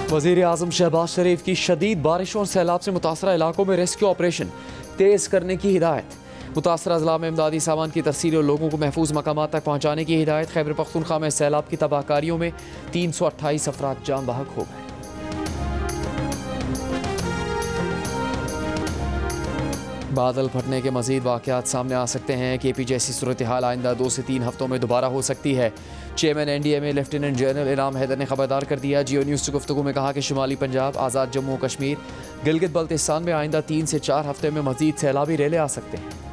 वज़ीर आज़म शहबाज शरीफ की शदीद बारिशों और सैलाब से मुतासरा इलाकों में रेस्क्यू ऑपरेशन तेज़ करने की हिदायत। मुतासरा अज़ला में इमदादी सामान की तरसील और लोगों को महफूज मकामात तक पहुँचाने की हिदायत। खैबर पख्तूनख्वा में सैलाब की तबाहकारियों में 328 अफराद जान बहक हो गए। बादल फटने के मजीद वाक़यात सामने आ सकते हैं। KP जैसी सूरत हाल आइंदा 2 से 3 हफ्तों में दोबारा हो सकती है। चेयरमैन NDMA लेफ्टिनेंट जनरल इनाम हैदर ने खबरदार कर दिया। जियो न्यूज़ से गुफ्तगू में कहा कि शुमाली पंजाब, आज़ाद जम्मू कश्मीर, गिलगित बल्तिस्तान में आइंदा 3 से 4 हफ्ते में मजीद सैलाबी रेले आ सकते हैं।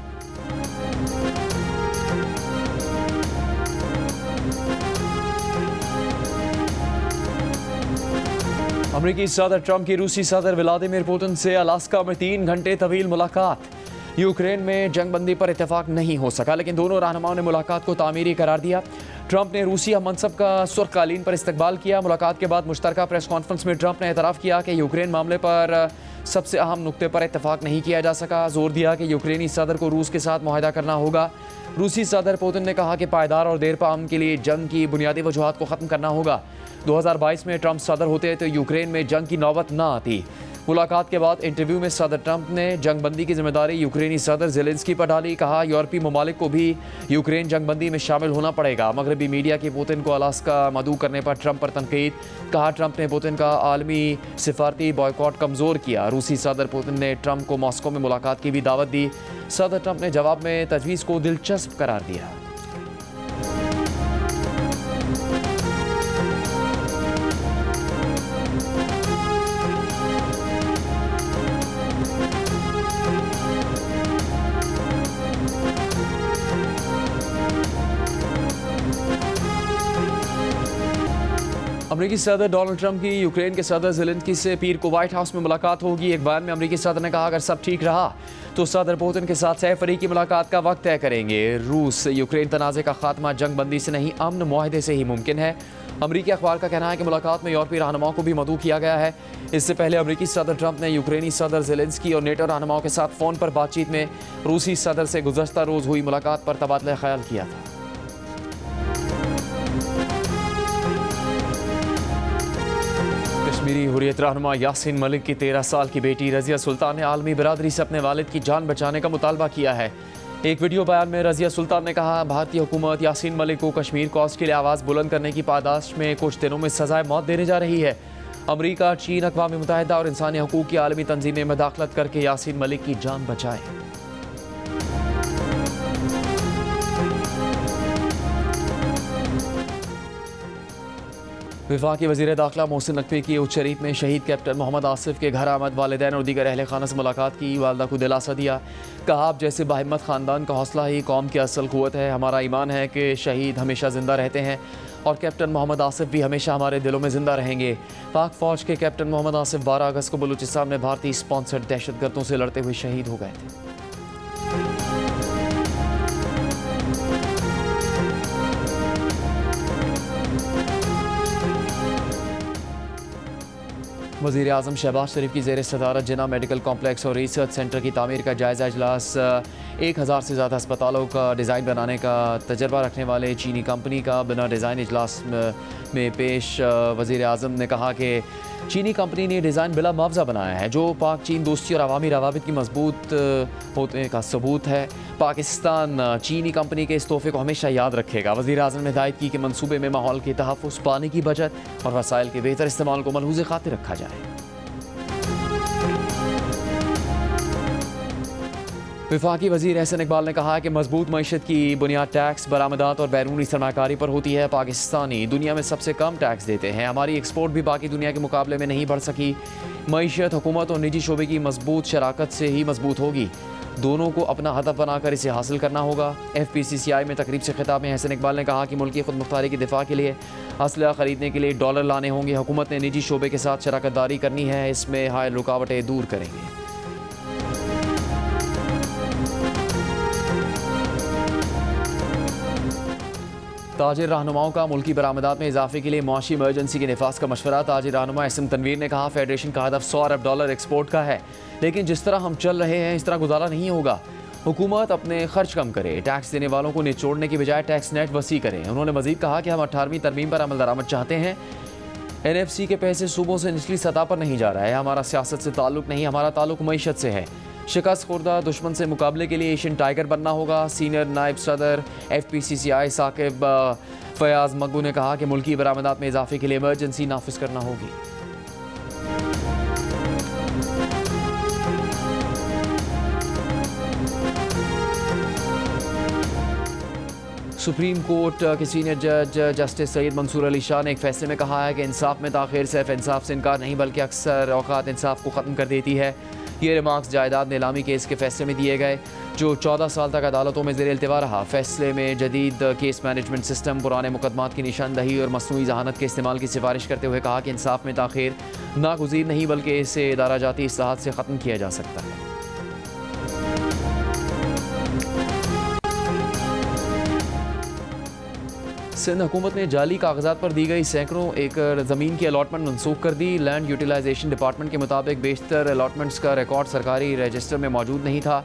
अमरीकी सदर ट्रंप की रूसी सदर व्लादिमीर पुतिन से अलास्का में 3 घंटे तवील मुलाकात। यूक्रेन में जंगबंदी पर इत्तेफाक नहीं हो सका, लेकिन दोनों रहनुमाओं ने मुलाकात को तामीरी करार दिया। ट्रंप ने रूसी मनसब का सुर्खकालीन पर इस्तकबाल किया। मुलाकात के बाद मुश्तरका प्रेस कॉन्फ्रेंस में ट्रंप ने एतराफ़ किया कि यूक्रेन मामले पर सबसे अहम नुक्ते पर इत्तेफाक नहीं किया जा सका। जोर दिया कि यूक्रेनी सदर को रूस के साथ मुआहदा करना होगा। रूसी सदर पुतिन ने कहा कि पायदार और देरपा अमन के लिए जंग की बुनियादी वजूहात को ख़त्म करना होगा। 2022 में ट्रंप सदर होते तो यूक्रेन में जंग की नौबत ना आती। मुलाकात के बाद इंटरव्यू में सदर ट्रंप ने जंगबंदी की जिम्मेदारी यूक्रेनी सदर ज़ेलेंस्की पर डाली। कहा यूरोपीय ममालिक को भी यूक्रेन जंगबंदी में शामिल होना पड़ेगा। मगरबी मीडिया की पुतिन को अलास्का मदऊ करने पर ट्रंप पर तनकीद। कहा ट्रंप ने पुतिन का आलमी सिफारती बॉयकॉट कमज़ोर किया। रूसी सदर पुतिन ने ट्रंप को मॉस्को में मुलाकात की भी दावत दी। सदर ट्रंप ने जवाब में तजवीज़ को दिलचस्प करार दिया। अमरीकी सदर डोनाल्ड ट्रंप की यूक्रेन के सदर ज़ेलेंस्की से पीर को व्हाइट हाउस में मुलाकात होगी। एक बयान में अमरीकी सदर ने कहा अगर सब ठीक रहा तो सदर पुतिन के साथ सह फरीकी मुलाकात का वक्त तय करेंगे। रूस यूक्रेन तनाज़े का खात्मा जंगबंदी से नहीं अमन मुआहदे से ही मुमकिन है। अमरीकी अखबार का कहना है कि मुलाकात में यूरोपीय रहनुमाओं को भी मदऊ किया गया है। इससे पहले अमरीकी सदर ट्रंप ने यूक्रेनी सदर ज़ेलेंस्की और नेटो रहनुमाओं के साथ फ़ोन पर बातचीत में रूसी सदर से गुज़श्ता रोज़ हुई मुलाकात पर तबादला ख्याल किया था। कश्मीरी हुर्रियत रहनुमा यासीन मलिक की 13 साल की बेटी रज़िया सुल्तान ने आलमी बिरादरी से अपने वालिद की जान बचाने का मुतालबा किया है। एक वीडियो बयान में रज़िया सुल्तान ने कहा भारतीय हुकूमत यासीन मलिक को कश्मीर कॉज के लिए आवाज़ बुलंद करने की पादाश में कुछ दिनों में सजाए मौत देने जा रही है। अमरीका, चीन, अक़वाम मुत्तहिदा और इंसानी हकूक़ की आलमी तंजीमें मदाखलत करके यासीन मलिक की जान बचाए। वफाकी वज़ीर दाखिला मोहसिन नकवी की उच्च शरीफ में शहीद कैप्टन मोहम्मद आसिफ के घर आमद। वालिदैन और दीगर अहले खाना से मुलाकात की। वालदा को दिलासा दिया। कहा आप जैसे बाहिम्मत ख़ानदान का हौसला ही कौम की असल क़ुव्वत है। हमारा ईमान है कि शहीद हमेशा ज़िंदा रहते हैं और कैप्टन मोहम्मद आसिफ भी हमेशा हमारे दिलों में ज़िंदा रहेंगे। पाक फ़ौज के कैप्टन मोहम्मद आसिफ 12 अगस्त को बलूचिस्तान में भारतीय स्पॉन्सर्ड दहशतगर्दों से लड़ते हुए शहीद हो गए थे। वज़ीर आज़म शहबाज शरीफ की ज़ेर सदारत जिना मेडिकल कॉम्प्लेक्स और रिसर्च सेंटर की तामीर का जायज़ा इजलास। 1000 से ज़्यादा अस्पतालों का डिज़ाइन बनाने का तजर्बा रखने वाले चीनी कंपनी का बिना डिज़ाइन इजलास में पेश। वज़ीर आज़म ने कहा कि चीनी कंपनी ने डिज़ाइन बिला मुआवजा बनाया है जो पाक चीन दोस्ती और अवामी रवाबित की मजबूत होने का सबूत है। पाकिस्तान चीनी कंपनी के इस तोहफे को हमेशा याद रखेगा। वज़ीर आज़म ने हिदायत की कि मनसूबे में माहौल के तहफ़्फ़ुज़, पानी की बचत और वसाइल के बेहतर इस्तेमाल को मलहूज़ खातिर रखा जाए। वफाकी वज़ीर एहसन इकबाल ने कहा कि मजबूत मईशत की बुनियाद टैक्स, बरामदात और बैरूनी सरमाकारी पर होती है। पाकिस्तानी दुनिया में सबसे कम टैक्स देते हैं। हमारी एक्सपोर्ट भी बाकी दुनिया के मुकाबले में नहीं बढ़ सकी। मईशत, हुकूमत और निजी शोबे की मजबूत शराकत से ही मजबूत होगी। दोनों को अपना हदफ बनाकर इसे हासिल करना होगा। FPCCI में तकरीब से खिताब में एहसन इकबाल ने कहा कि मुल्क की खुद मुख्तारी के दिफा के लिए असलहा ख़रीदने के लिए डॉलर लाने होंगे। हुकूमत ने निजी शोबे के साथ शराकत दारी करनी है। इसमें हायल रुकावटें दूर करेंगे। ताजिर रहनुमाओं का मुल्की बरामदात में इजाफे के लिए मुआशी इमरजेंसी के नफाज का मशवरा। ताजिर रहनुमा एसएम तनवीर ने कहा फेडरेशन का हदफ $100 अरब एक्सपोर्ट का है, लेकिन जिस तरह हम चल रहे हैं इस तरह गुजारा नहीं होगा। हुकूमत अपने खर्च कम करे, टैक्स देने वालों को निचोड़ने की बजाय टैक्स नेट वसी करें। उन्होंने मजीद कहा कि हम 18वीं तरमीम पर अमल दरामद चाहते हैं। NFC के पैसे सूबों से निचली सतह पर नहीं जा रहा है। हमारा सियासत से ताल्लुक नहीं, हमारा ताल्लुक मईशत से है। शिकस्त खुर्दा दुश्मन से मुकाबले के लिए एशियन टाइगर बनना होगा। सीनियर नायब सदर FPCCI साकिब फयाज मग्गू ने कहा कि मुल्की बरामदात में इजाफे के लिए इमरजेंसी नाफिज करना होगी। सुप्रीम कोर्ट के सीनियर जज जस्टिस सईद मंसूर अली शाह ने एक फैसले में कहा है कि इंसाफ में ताख़ीर सिर्फ इंसाफ से इनकार नहीं बल्कि अक्सर औकात इंसाफ को ख़त्म कर देती है। ये रिमार्क्स जायदाद नीलामी केस के फैसले में दिए गए जो 14 साल तक अदालतों में ज़ेर इल्तिवा रहा। फैसले में जदीद केस मैनेजमेंट सिस्टम, पुराने मुकदमात की निशानदही और मसनूई जहानत के इस्तेमाल की सिफारिश करते हुए कहा कि इंसाफ में ताख़ीर नागुज़ीर नहीं बल्कि इसे इदारा जाती इस्लाहात से ख़त्म किया जा सकता है। सिंध हुकूमत ने जाली कागजात पर दी गई सैकड़ों एकड़ ज़मीन की अलॉटमेंट मनसूख कर दी। लैंड यूटिलाइजेशन डिपार्टमेंट के मुताबिक बेशतर अलॉटमेंट्स का रिकॉर्ड सरकारी रजिस्टर में मौजूद नहीं था।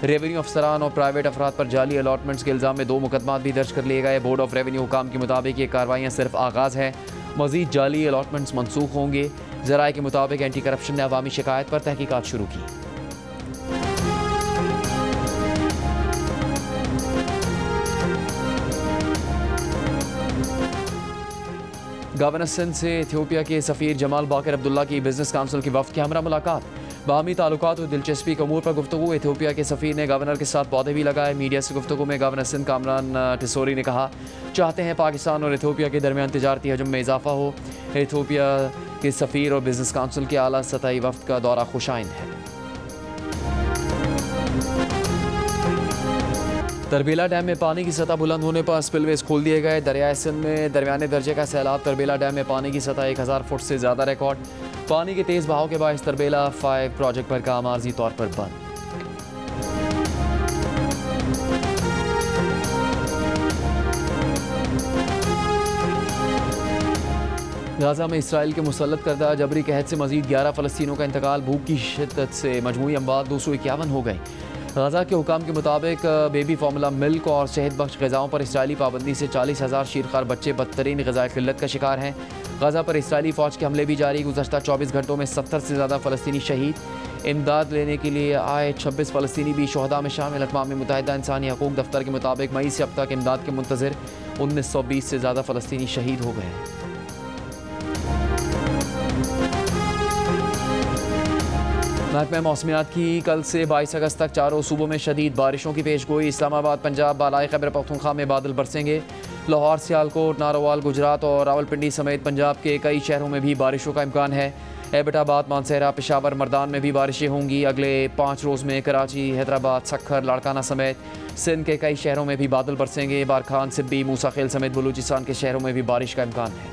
रेवेन्यू अफसरान और प्राइवेट अफराद पर जाली अलॉटमेंट्स के इल्ज़ाम में 2 मुकदमात भी दर्ज कर लिए गए। बोर्ड ऑफ रेवेन्यू हुकाम के मुताबिक ये कार्रवाइयाँ सिर्फ आगाज़ है, मज़ीद जाली अलॉटमेंट्स मनसूख होंगे। ज़राए के मुताबिक एंटी करप्शन ने अवामी शिकायत पर तहकीकात शुरू की। गवर्नर सिंध से इथियोपिया के सफ़ीर जमाल बाकर अब्दुल्ला की बिजनेस काउंसिल की वफ़द की हमरा मुलाकात। बाहमी ताल्लुकात और दिलचस्पी के अमूर पर गुफ्तगू। इथियोपिया के सफ़ीर ने गवर्नर के साथ पौधे भी लगाए। मीडिया से गुफ्तगू में गवर्नर सिंध कामरान टिसोरी ने कहा, चाहते हैं पाकिस्तान और इथियोपिया के दरमियान तिजारती हजम में इजाफा हो। इथियोपिया के सफ़ीर और बिजनेस काउंसिल के आला सतही वफ़द का दौरा खुशाइन है। तरबेला डैम में पानी की सतह बुलंद होने पर स्पिलवेज खोल दिए गए। दरियाए सिंध में दरमियाने दर्जे का सैलाब। तरबेला डैम में पानी की सतह 1000 फुट से ज़्यादा रिकॉर्ड। पानी के तेज़ बहाव के बायस तरबेला 5 प्रोजेक्ट पर काम आर्जी तौर पर बंद। गाजा में इसराइल के मुसल्लत करदा जबरी कहत से मजीद 11 फ़लस्तीनों का इंतकाल। भूख की शिद्दत से मजमूई अमवात 251 हो गए। गाजा के हुकाम के मुताबिक बेबी फार्मूला मिल्क और सेहत बख्श ग़िज़ाओं पर इसराइली पाबंदी से 40,000 शीरखार बच्चे बदतरीन ग़िज़ाई क़िल्लत का शिकार हैं। गाजा पर इसराइली फ़ौज के हमले भी जारी। गुज़श्ता 24 घंटों में 70 से ज़्यादा फ़लस्तीनी शहीद। इमदाद लेने के लिए आए 26 फ़लस्तीनी भी शोहदा में शामिल। अक़वाम मुत्तहिदा इंसानी हकूक़ दफ्तर के मुताबिक मई से अब तक इमदाद के मुंतज़िर 1920 से ज़्यादा फ़लस्तीनी शहीद हो गए। महकमा मौसमियात की कल से 22 अगस्त तक चारों सूबों में शदीद बारिशों की पेशगोई। इस्लामाबाद, पंजाब, बालाई खैबर पख्तूनख्वा में बादल बरसेंगे। लाहौर, सियालकोट, नारोवाल, गुजरात और रावलपिंडी समेत पंजाब के कई शहरों में भी बारिशों का इम्कान है। एबटाबाद, मानसहरा, पेशावर, मर्दान में भी बारिशें होंगी। अगले 5 रोज़ में कराची, हैदराबाद, सक्खर, लाड़काना समेत सिंध के कई शहरों में भी बादल बरसेंगे। बारखान, सिब्बी, मूसाखेल समेत बलूचिस्तान के शहरों में भी बारिश का इम्कान है।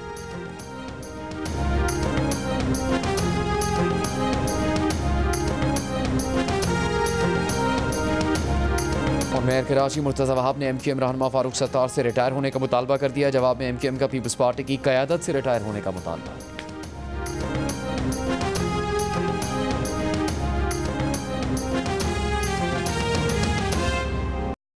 और मेयर कराची मुर्तज़ा वहाब ने MQM रहनुमा फारूक सत्तार से रिटायर होने का मुतालबा कर दिया। जवाब में MQM का पीपल्स पार्टी की क़यादत से रिटायर होने का मुतालबा।